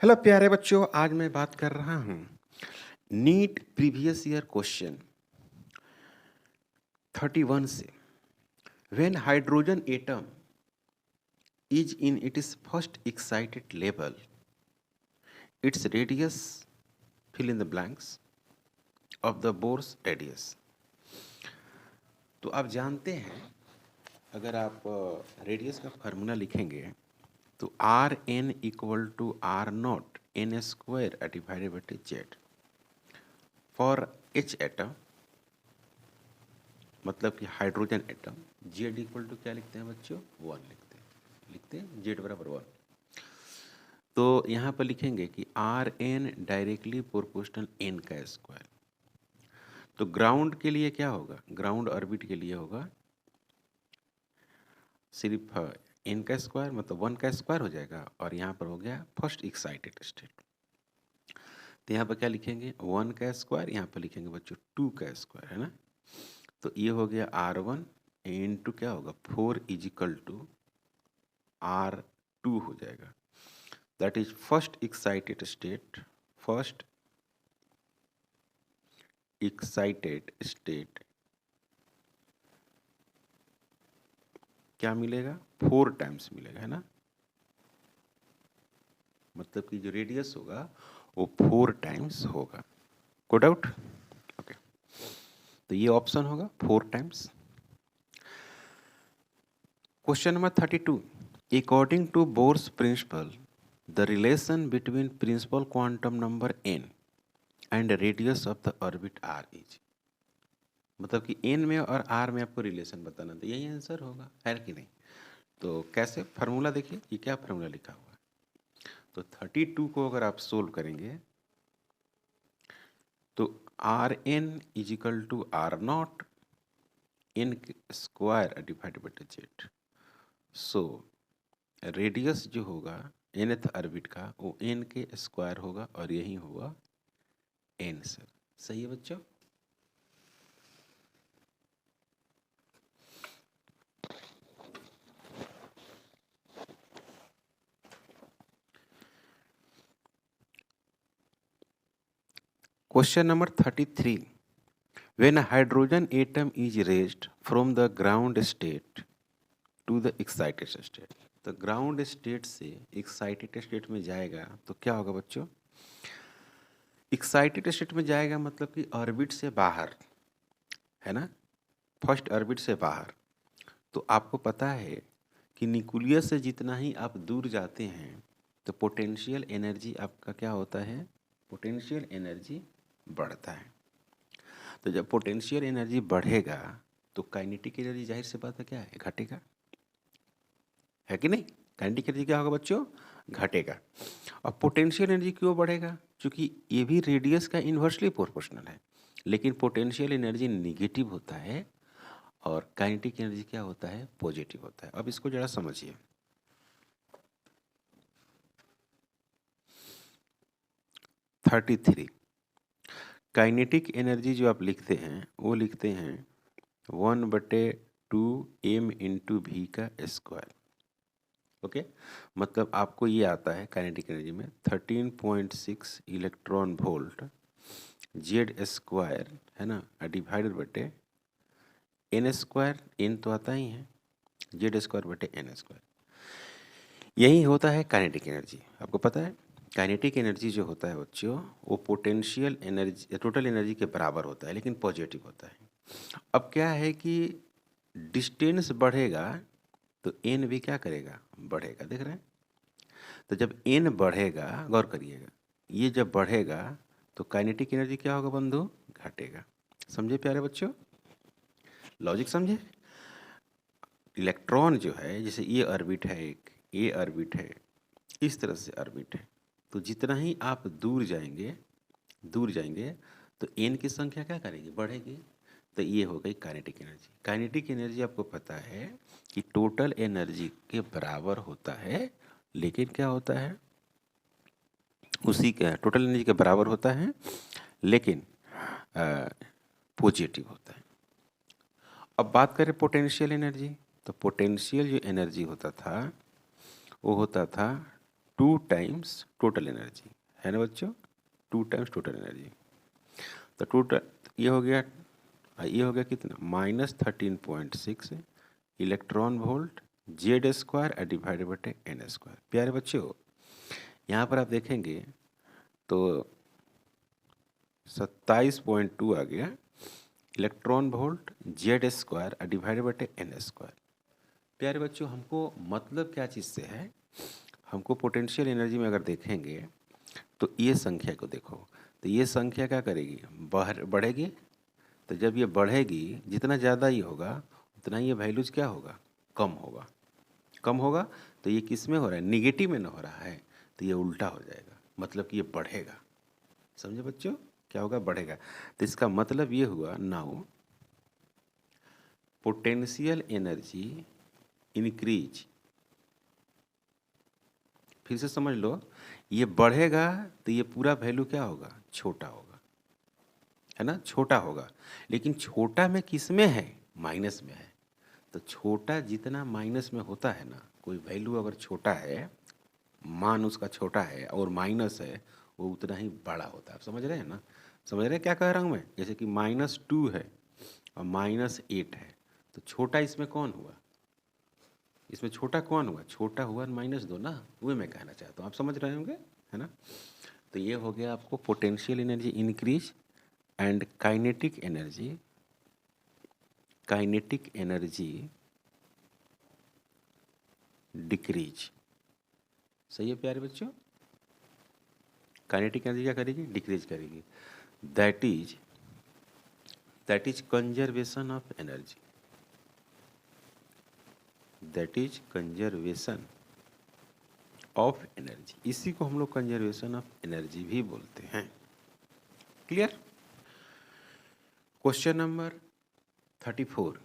Hello प्यारे बच्चों, आज मैं बात कर रहा हूँ नीट प्रीवियस ईयर क्वेश्चन 31 से। When hydrogen atom is in its first excited level, its radius fill in the blanks of the Bohr's radius. तो आप जानते हैं, अगर आप रेडियस का फार्मूला लिखेंगे तो r n equal to r not n square divided by Z for H atom, मतलब कि hydrogen atom. Z equal to क्या लिखते हैं बच्चों? 1 लिखते हैं जेड बराबर 1। तो यहाँ पर लिखेंगे कि r n directly proportional n का स्क्वायर। तो ग्राउंड के लिए क्या होगा? ग्राउंड ऑर्बिट के लिए होगा सिर्फ एन का स्क्वायर, मतलब 1 का स्क्वायर हो जाएगा। और यहाँ पर हो गया फर्स्ट एक्साइटेड स्टेट। तो यहाँ पर क्या लिखेंगे? 1 का स्क्वायर। यहाँ पर लिखेंगे बच्चों 2 का स्क्वायर, है ना। तो ये हो गया R1 इंटू क्या होगा 4 इजिकल टू R2 हो जाएगा। That is first excited state. First excited state क्या मिलेगा? 4 टाइम्स मिलेगा, है ना। मतलब कि जो रेडियस होगा वो 4 टाइम्स होगा। को डाउट? ओके, तो ये ऑप्शन होगा 4 times. Question number 32। According to Bohr's principle, the relation between principal quantum number n and radius of the orbit r is. मतलब कि n में और r में आपको रिलेशन बताना, तो यही आंसर होगा, है कि नहीं। तो कैसे फार्मूला देखिए, ये क्या फार्मूला लिखा हुआ है। तो 32 को अगर आप सोल्व करेंगे तो r n equal to r not n square divided by Z. So radius जो होगा nth ऑर्बिट का वो n के स्क्वायर होगा और यही होगा n सर। सही है बच्चों। Question number 33। When a hydrogen atom is raised from the ground state to the excited state, तो ग्राउंड स्टेट से एक्साइटेड स्टेट में जाएगा तो क्या होगा बच्चों? एक्साइटेड स्टेट में जाएगा मतलब कि ऑर्बिट से बाहर, है ना, फर्स्ट ऑर्बिट से बाहर। तो आपको पता है कि न्यूक्लियस से जितना ही आप दूर जाते हैं तो पोटेंशियल एनर्जी आपका क्या होता है? पोटेंशियल एनर्जी बढ़ता है। तो जब पोटेंशियल एनर्जी बढ़ेगा तो काइनेटिक एनर्जी जाहिर सी बात है क्या है? घटेगा, है कि नहीं। काइनेटिक एनर्जी क्या होगा बच्चों? घटेगा। और पोटेंशियल एनर्जी क्यों बढ़ेगा? क्योंकि ये भी रेडियस का इन्वर्सली प्रोपोर्शनल है, लेकिन पोटेंशियल एनर्जी निगेटिव होता है और काइनेटिक एनर्जी क्या होता है? पॉजिटिव होता है। अब इसको जरा समझिए। थर्टी थ्री, काइनेटिक एनर्जी जो आप लिखते हैं वो लिखते हैं 1/2m इंटू वी का स्क्वायर। ओके, मतलब आपको ये आता है काइनेटिक एनर्जी में 13.6 इलेक्ट्रॉन वोल्ट जेड स्क्वायर, है ना, डिवाइडेड बटे एन स्क्वायर। एन तो आता ही है, जेड स्क्वायर बटे एन स्क्वायर। यही होता है काइनेटिक एनर्जी। आपको पता है काइनेटिक एनर्जी जो होता है बच्चों वो पोटेंशियल एनर्जी, टोटल एनर्जी के बराबर होता है, लेकिन पॉजिटिव होता है। अब क्या है कि डिस्टेंस बढ़ेगा तो एन भी क्या करेगा? बढ़ेगा। देख रहे हैं। तो जब एन बढ़ेगा, गौर करिएगा, ये जब बढ़ेगा तो काइनेटिक एनर्जी क्या होगा बंधु? घटेगा। समझे प्यारे बच्चों? लॉजिक समझे। इलेक्ट्रॉन जो है, जैसे ये ऑर्बिट है, एक ये ऑर्बिट है, इस तरह से ऑर्बिट है, तो जितना ही आप दूर जाएंगे तो एन की संख्या क्या करेगी? बढ़ेगी। तो ये हो गई काइनेटिक एनर्जी। काइनेटिक एनर्जी आपको पता है कि टोटल एनर्जी के बराबर होता है, लेकिन क्या होता है? उसी के टोटल एनर्जी के बराबर होता है लेकिन पॉजिटिव होता है। अब बात करें पोटेंशियल एनर्जी, तो पोटेंशियल जो एनर्जी होता था वो होता था 2 टाइम्स टोटल एनर्जी, है ना बच्चों, 2 टाइम्स टोटल एनर्जी। तो टोटल ये हो गया कितना, -13.6 electron volt Z square divided बटे एन स्क्वायर। प्यारे बच्चों यहाँ पर आप देखेंगे तो 27.2 आ गया electron volt Z square divided बटे एन स्क्वायर। प्यारे बच्चों हमको मतलब क्या चीज़ से है, हमको पोटेंशियल एनर्जी में अगर देखेंगे तो ये संख्या को देखो, तो ये संख्या क्या करेगी, बढ़ेगी। तो जब ये बढ़ेगी, जितना ज़्यादा ये होगा उतना ये वैल्यूज क्या होगा, कम होगा। तो ये किस में हो रहा है, निगेटिव में न हो रहा है, तो ये उल्टा हो जाएगा, मतलब कि ये बढ़ेगा। समझे बच्चों, क्या होगा, बढ़ेगा। तो इसका मतलब ये हुआ, नाउ पोटेंशियल एनर्जी इंक्रीज। फिर से समझ लो, ये बढ़ेगा तो ये पूरा वैल्यू क्या होगा, छोटा होगा, है ना, छोटा होगा। लेकिन छोटा में किस में है, माइनस में है। तो छोटा जितना माइनस में होता है ना, कोई वैल्यू अगर छोटा है, मान उसका छोटा है और माइनस है, वो उतना ही बड़ा होता है। आप समझ रहे हैं ना, समझ रहे हैं क्या कह रहा हूँ मैं। जैसे कि -2 है और -8 है, तो छोटा इसमें कौन हुआ, इसमें छोटा कौन हुआ, छोटा हुआ -2 ना, वो मैं कहना चाहता हूँ, आप समझ रहे होंगे, है ना। तो ये हो गया आपको potential energy increase and kinetic energy decrease. सही है प्यारे बच्चों, काइनेटिक एनर्जी क्या करेगी, डिक्रीज करेगी। That is conservation of energy, that is conservation of energy. इसी को हम लोग कंजर्वेशन ऑफ एनर्जी भी बोलते हैं। Clear. Question number 34,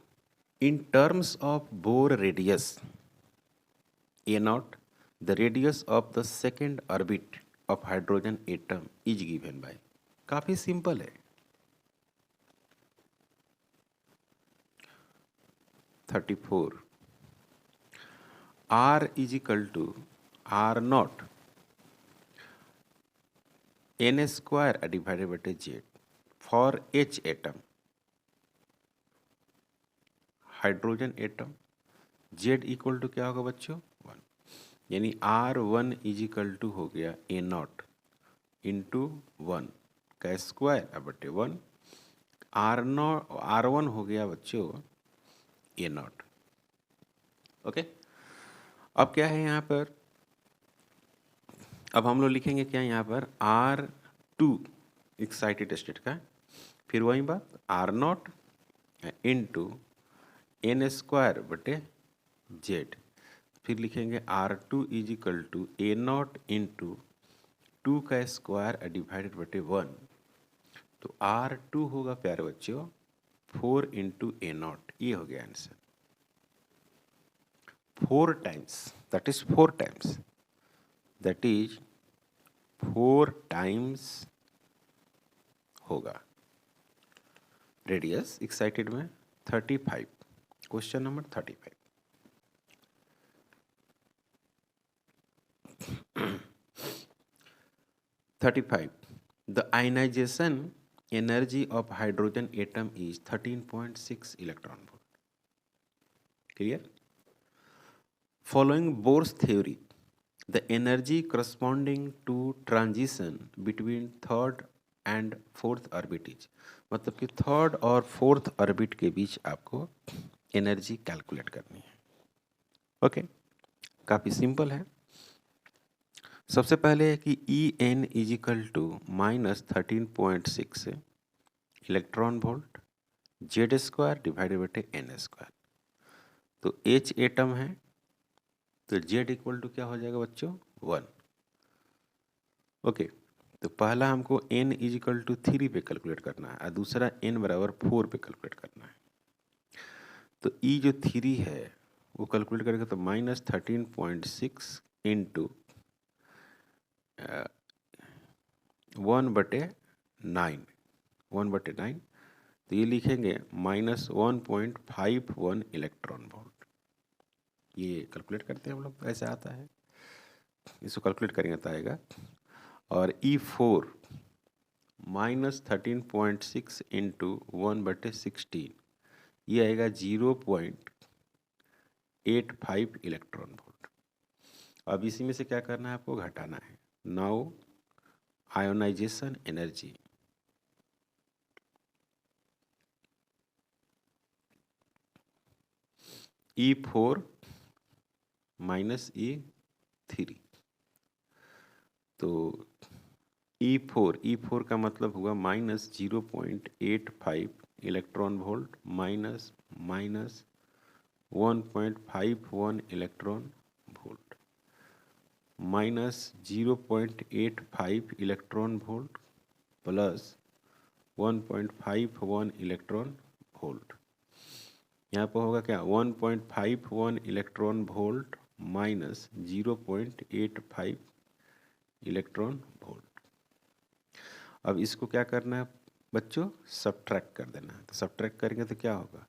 in terms of bore radius A0, the radius of the second orbit of hydrogen atom is given by। काफी simple है। 34, R is equal to R0 n square divided by Z for H atom, hydrogen atom. Z equal to क्या होगा बच्चों, 1, यानी R1 is equal to हो गया A0 into 1 का square बटे 1। R1 हो गया बच्चों A0। ओके, अब क्या है यहाँ पर, अब हम लोग लिखेंगे क्या यहाँ पर, R2 एक्साइटेड स्टेट का, फिर वही बात R0 इंटू n स्क्वायर बटे Z, फिर लिखेंगे R2 is equal to A0 into 2 का स्क्वायर डिवाइडेड बटे 1। तो R2 होगा प्यारे बच्चों 4 इंटू A0, ये हो गया answer. 4 times, that is 4 times, that is 4 times होगा रेडियस एक्साइटेड में 35। Question number 35, the ionization energy of hydrogen atom is 13.6 electron volt। Clear? Following Bohr's theory, the energy corresponding to transition between third and fourth orbit is, मतलब कि third और fourth orbit के बीच आपको energy calculate करनी है। Okay, काफ़ी simple है। सबसे पहले है कि En is equal to -13.6 electron volt Z square divided बटे एन स्क्वायर। तो H एटम है, तो Z इक्वल टू क्या हो जाएगा बच्चों, 1। ओके, तो पहला हमको n इज इक्वल टू 3 पे कैलकुलेट करना है और दूसरा n बराबर 4 पे कैलकुलेट करना है। तो E जो 3 है वो कैलकुलेट करेगा तो -13.6 इंटू 1/9, तो ये लिखेंगे -1.51 इलेक्ट्रॉन वोल्ट। ये कैलकुलेट करते हैं हम लोग, ऐसे आता है। इसको कैलकुलेट करेंगे तो आएगा, और E4 -13.6 इंटू 1/16, ये आएगा 0.85 इलेक्ट्रॉन वोल्ट। अब इसी में से क्या करना है, आपको घटाना है। Now ionisation energy, E4 minus E3, तो E4 का मतलब हुआ -0.85 electron volt minus 1.51 electron volt minus 0.85 electron volt plus 1.51 electron volt. यहाँ पर होगा क्या, 1.51 electron volt minus 0.85 electron volt. अब इसको क्या करना है बच्चों, सब्ट्रैक्ट कर देना है। तो सब्ट्रैक्ट करेंगे तो क्या होगा,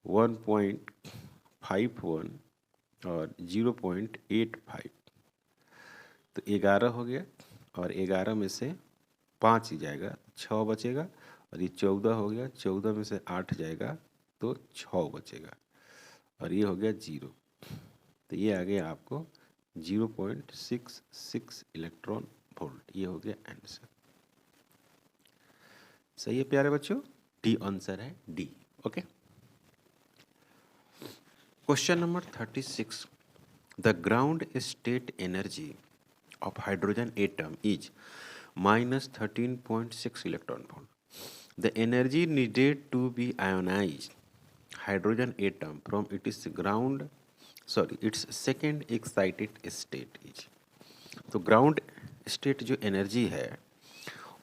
1.51 और 0.85, तो 11 हो गया, और 11 में से 5 ही जाएगा, 6 बचेगा, और ये 14 हो गया, 14 में से 8 जाएगा तो 6 बचेगा, और ये हो गया 0। तो ये आ गया आपको 0.66 इलेक्ट्रॉन वोल्ट। ये हो गया आंसर। सही है प्यारे बच्चों, डी आंसर है, D. Okay, question number 36, the ground state energy of hydrogen atom is -13.6 electron volt. The energy needed to be ionized hydrogen atom from its its second excited state is. तो ground state जो energy है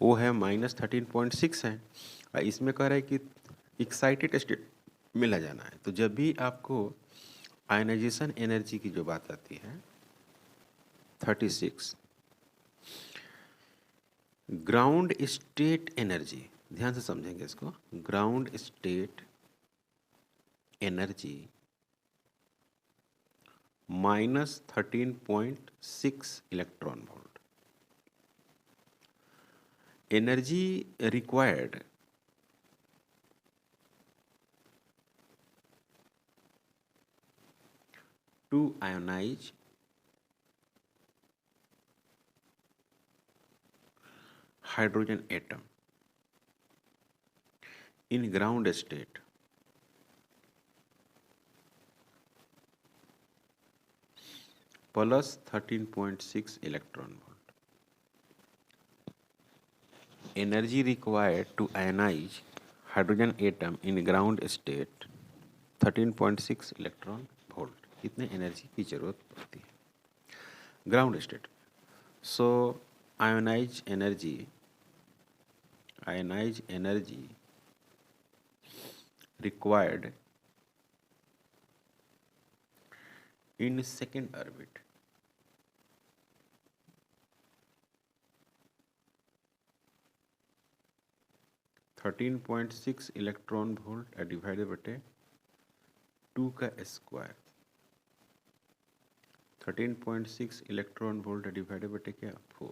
वो है -13.6 है, और इसमें कह रहा है कि एक्साइटेड स्टेट में ला जाना है। तो जब भी आपको आयनाइजेशन एनर्जी की जो बात आती है 36, ग्राउंड स्टेट एनर्जी, ध्यान से समझेंगे इसको, ground state energy -13.6 electron volt, energy required to ionise hydrogen atom in ground state plus 13.6 electron volt. Energy required to ionize hydrogen atom in ground state 13.6 electron volt. इतने energy की जरूरत पड़ती है ground state. So ionise energy required in second orbit (13.6 electron volt divided बटे 2 का square, 13.6 electron volt divided बटे क्या 4,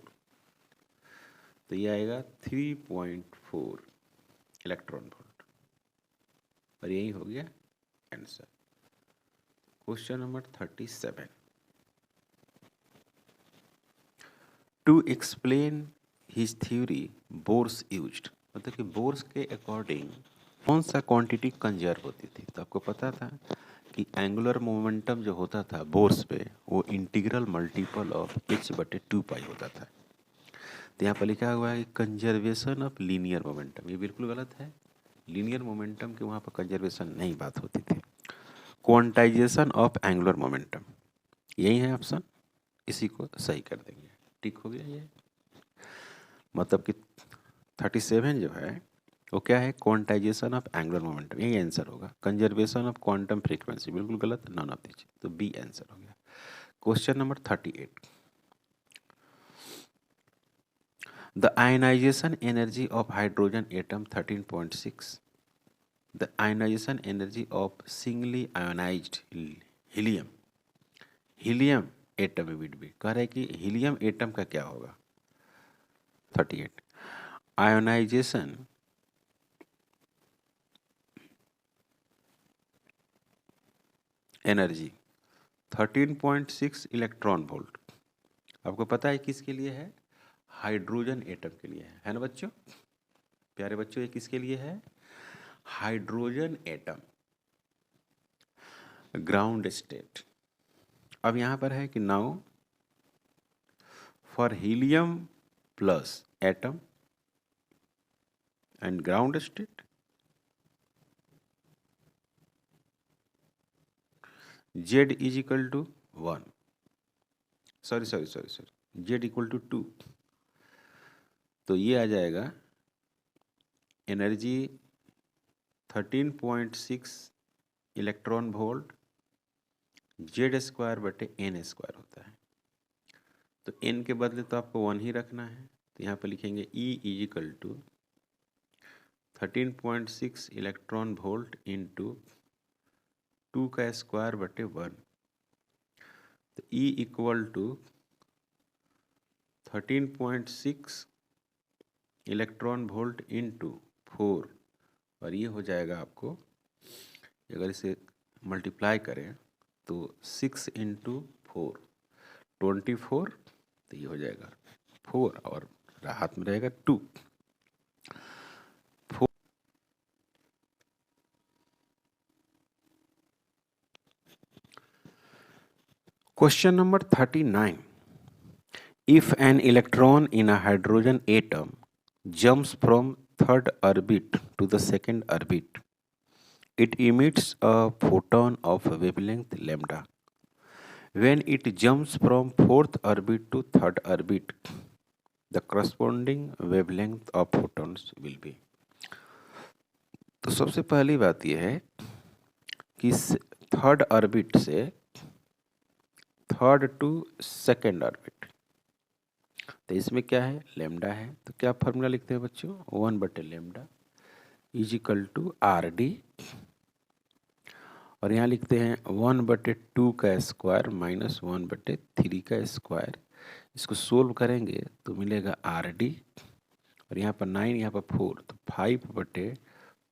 तो ये आएगा 3.4 इलेक्ट्रॉन वोल्ट, और यही हो गया answer. Question number 37, to explain his theory Bohr's used, मतलब कि बोर्स के अकॉर्डिंग कौन सा क्वांटिटी कंजर्व होती थी। तो आपको पता था कि एंगुलर मोमेंटम जो होता था बोर्स पे वो इंटीग्रल मल्टीपल ऑफ h/2π होता था। तो यहाँ पर लिखा हुआ है कंजर्वेशन ऑफ लीनियर मोमेंटम, ये बिल्कुल गलत है। लीनियर मोमेंटम के वहाँ पर कंजर्वेशन नहीं बात होती थी। क्वांटाइजेशन ऑफ एंगुलर मोमेंटम, यही है ऑप्शन, इसी को सही कर देंगे। ठीक हो गया ये, मतलब कि 37 जो है वो क्या है, क्वांटाइजेशन ऑफ एंगुलर मोमेंटम, यही आंसर होगा। कंजर्वेशन ऑफ क्वांटम फ्रीक्वेंसी बिल्कुल गलत, नॉन ऑफ दीज, तो बी आंसर हो गया। Question number 38, the ionisation energy of hydrogen atom 13.6, the ionisation energy of singly ionised helium atom would be. कह रहे हैं कि हीलियम एटम का क्या होगा। 38 आयोनाइजेशन एनर्जी 13.6 इलेक्ट्रॉन वोल्ट। आपको पता है किसके लिए है? हाइड्रोजन एटम के लिए है ना बच्चों, प्यारे बच्चों, ये किसके लिए है? Hydrogen atom ground state. अब यहां पर है कि now for helium plus atom and ground state Z is equal to 1, sorry Z equal to 2। तो ये आ जाएगा एनर्जी 13.6 इलेक्ट्रॉन वोल्ट Z² बटे n² होता है। तो n के बदले तो आपको 1 ही रखना है, तो यहाँ पर लिखेंगे E is equal to 13.6 electron volt into 2 का स्क्वायर बटे 1। तो E equal to 13.6 electron volt into 4, और ये हो जाएगा आपको, अगर इसे मल्टीप्लाई करें तो 6 इंटू 4 24, तो ये हो जाएगा 4 और हाथ में रहेगा 2। Question number 39 if an electron in a hydrogen atom jumps from third orbit to the second orbit, it emits a photon of wavelength lambda. When it jumps from fourth orbit to third orbit, the corresponding wavelength of photons will be. तो सबसे पहली बात यह है कि third orbit से third to second orbit, तो इसमें क्या है? लेमडा है। तो क्या फॉर्मूला लिखते हैं बच्चों? 1 बटे lambda is equal to R D, और यहाँ लिखते हैं 1 बटे 2 का स्क्वायर माइनस 1 बटे 3 का स्क्वायर। इसको सोल्व करेंगे तो मिलेगा आर डी, और यहाँ पर 9, यहाँ पर 4, तो 5 बटे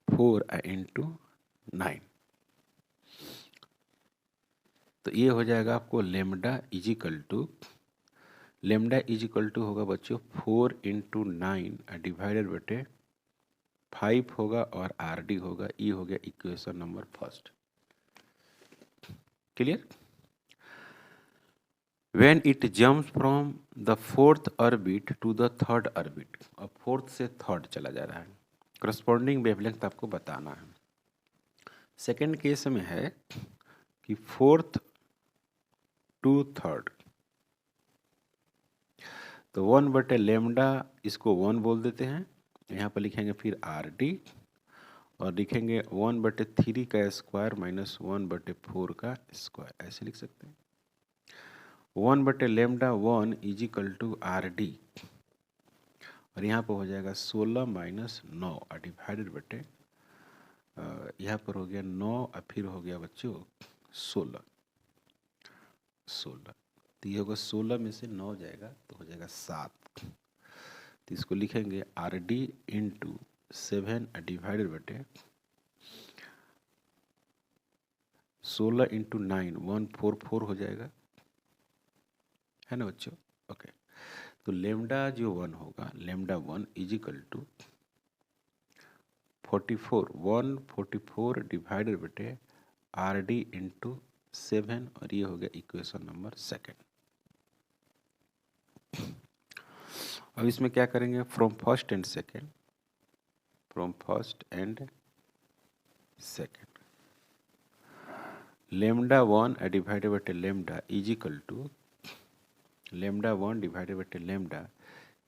4 इंटू 9। तो ये हो जाएगा आपको लेमडा इज इक्वल टू होगा बच्चों 4 इंटू 9 डिवाइडेड बटे 5 होगा, और आर डी होगा। ई हो गया equation number first. Clear? When it jumps from the fourth orbit to the third orbit, अब फोर्थ से थर्ड चला जा रहा है, करस्पॉन्डिंग वेवलेंथ आपको बताना है। सेकेंड केस में है कि फोर्थ टू थर्ड, तो 1 बटे लेमडा, इसको 1 बोल देते हैं, यहाँ पर लिखेंगे फिर आर डी, और लिखेंगे 1 बटे 3 का स्क्वायर माइनस 1 बटे 4 का स्क्वायर, ऐसे लिख सकते हैं। 1 बटे lambda 1 is equal to R D, और यहाँ पर हो जाएगा 16 माइनस 9 डिवाइडेड बटे, यहाँ पर हो गया 9 और फिर हो गया बच्चों 16। तो ये होगा 16 में से 9 जाएगा तो हो जाएगा 7। तो इसको लिखेंगे आर डी इंटू 7 डिवाइडेड बटे 16 इंटू 9 144 हो जाएगा, है ना बच्चों? ओके। तो लेमडा जो 1 होगा, lambda 1 is equal to 144 divided बटे आर डी इंटू 7, और ये हो गया इक्वेशन नंबर सेकेंड। अब इसमें क्या करेंगे? From first and second lambda 1 divided बटे lambda is equal to lambda 1 divided बटे lambda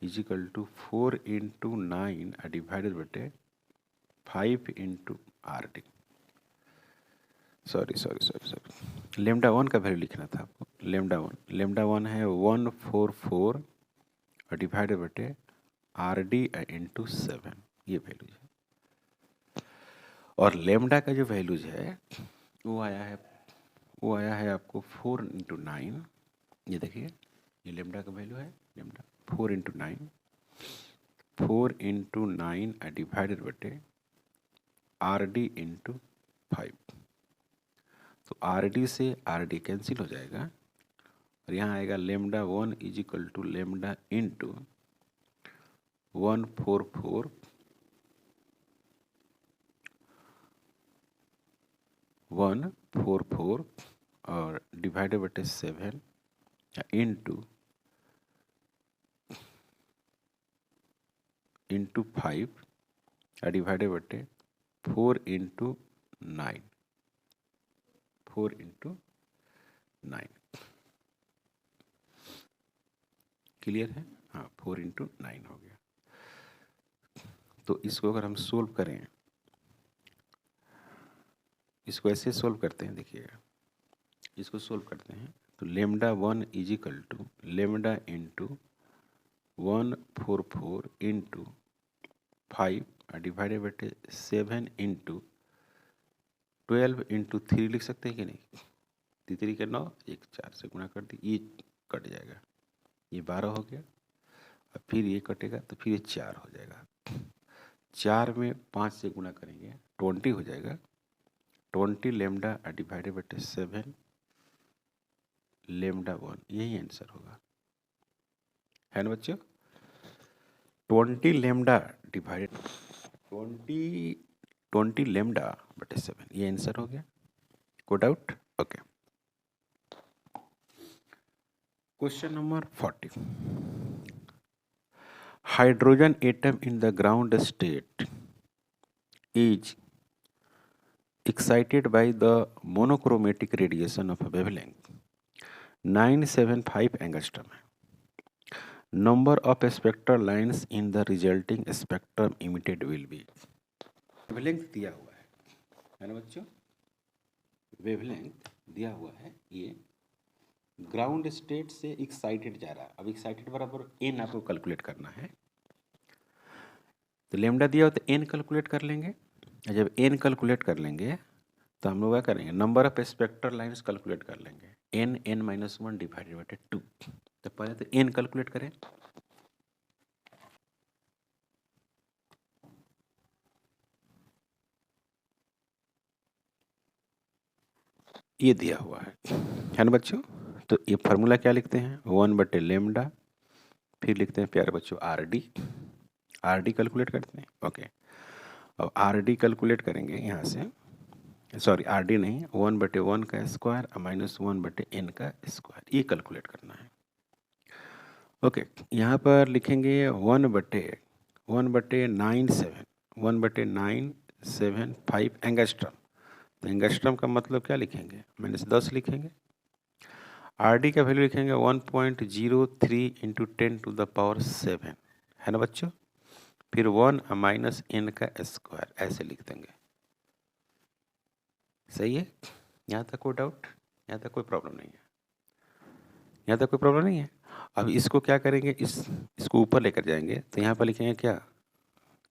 is equal to 4 into 9 divided बटे 5 into R D. Sorry lambda 1 का वैल्यू लिखना था आपको। लेमडा 1 है 144 डिवाइडेड बटे आर डी इंटू 7, ये वैल्यूज है। और लेमडा का जो वैल्यूज है वो आया है आपको 4 इंटू 9 ये देखिए, ये लेमडा का वैल्यू है, लेमडा 4 इंटू 9, 4 इंटू 9 डिवाइडेड बटे आर डी इंटू 5। तो आर डी से आर डी कैंसिल हो जाएगा और यहाँ आएगा lambda 1 is equal to lambda into 144 और डिवाइडेड बटे 7 इंटू 5 डिवाइडेड बटे 4 इंटू 9, 4 इंटू 9। क्लियर है? हाँ, 4 इंटू 9 हो गया। तो इसको अगर हम सोल्व करें, इसको ऐसे सोल्व करते हैं, देखिएगा, इसको सोल्व करते हैं तो lambda 1 is equal to lambda into 144 into 5 divided बटे 7 इंटू 12 इंटू 3 लिख सकते हैं कि नहीं? 3 के 9, 1 4 से गुणा कर दी, ये कट जाएगा, ये 12 हो गया, और फिर ये कटेगा तो फिर ये 4 हो जाएगा। 4 में 5 से गुणा करेंगे 20 हो जाएगा, 20 लेमडा डिवाइडेड बटे 7 लेमडा 1, यही आंसर होगा, है ना बच्चों? 20 लेमडा डिवाइडेड 20 लेमडा बटे 7, ये आंसर हो गया। कोई doubt? Okay. Question number 40। Hydrogen atom in the ground state is excited by the monochromatic radiation of a wavelength 975 angstrom. Number of spectral lines in the resulting spectrum emitted will be. Wavelength दिया हुआ है ना बच्चों? Wavelength दिया हुआ है, ये ground state से एक्साइटेड जा रहा है। अब एक्साइटेड बराबर एन आपको कैलकुलेट करना है, तो लेमडा दिया हो तो एन कैलकुलेट कर लेंगे। जब एन कैलकुलेट कर लेंगे तो हम लोग क्या करेंगे, number of spectral lines calculate कर लेंगे, एन माइनस 1 डिवाइडेड बाई 2। तो पहले तो एन कैलकुलेट करें, ये दिया हुआ है ना बच्चों? तो ये फार्मूला क्या लिखते हैं, 1 बटे लेमडा, फिर लिखते हैं प्यारे बच्चों आर डी कैलकुलेट करते हैं। ओके, अब आर डी कैलकुलेट करेंगे यहाँ से, सॉरी आर डी नहीं, 1 बटे 1 का स्क्वायर माइनस 1 बटे एन का स्क्वायर, ये कैलकुलेट करना है। ओके, यहाँ पर लिखेंगे 1 बटे 975 एंगस्ट्रम। तो एंगस्ट्रम का मतलब क्या लिखेंगे, -10 लिखेंगे। आर डी का वैल्यू लिखेंगे 1.03 इंटू 10 टू द पावर 7, है ना बच्चों? फिर 1 माइनस एन का स्क्वायर, ऐसे लिख देंगे। सही है? यहाँ तक कोई डाउट? यहाँ तक कोई प्रॉब्लम नहीं है? यहाँ तक कोई प्रॉब्लम नहीं है? अब इसको क्या करेंगे, इसको ऊपर लेकर जाएंगे, तो यहाँ पर लिखेंगे क्या,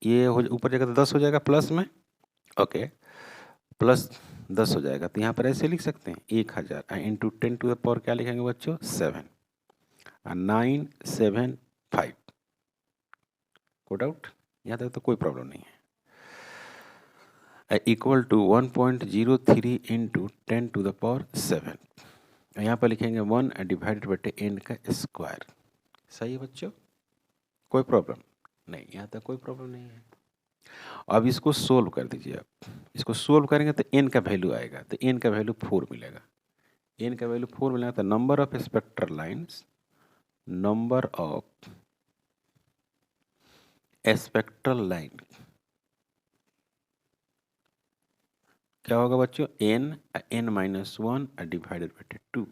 ये हो ऊपर जाएगा तो 10 हो जाएगा प्लस में। ओके, प्लस 10 हो जाएगा, तो यहाँ पर ऐसे लिख सकते हैं 1000 इंटू 10 टू द पावर क्या लिखेंगे बच्चों, 7 975। कोई डाउट? यहाँ तक तो कोई प्रॉब्लम नहीं है। Equal to 1.03 into 10 to the power 7, यहाँ पर लिखेंगे 1 डिवाइडेड बटे एन का स्क्वायर। सही है बच्चों? कोई प्रॉब्लम नहीं, यहाँ तक कोई प्रॉब्लम नहीं है। अब इसको सोल्व कर दीजिए। आप इसको सोल्व करेंगे तो एन का वैल्यू आएगा, तो एन का वैल्यू 4 मिलेगा। एन का वैल्यू 4 मिलेगा तो number of spectral lines, number of spectral line क्या होगा बच्चों, N minus 1 divided by 2।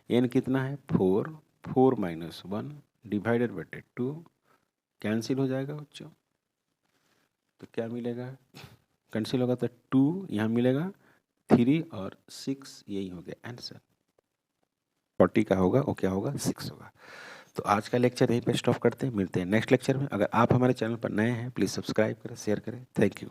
N कितना है, 4 माइनस 1 डिवाइडेड बाई 2, कैंसिल हो जाएगा बच्चों। तो क्या मिलेगा, कैंसिल होगा तो 2 यहाँ मिलेगा, 3 और 6, यही हो गया आंसर। 40 का होगा, वो क्या होगा, 6 होगा। तो आज का लेक्चर यहीं पे स्टॉप करते हैं, मिलते हैं नेक्स्ट लेक्चर में। अगर आप हमारे चैनल पर नए हैं प्लीज़ सब्सक्राइब करें, शेयर करें। Thank you.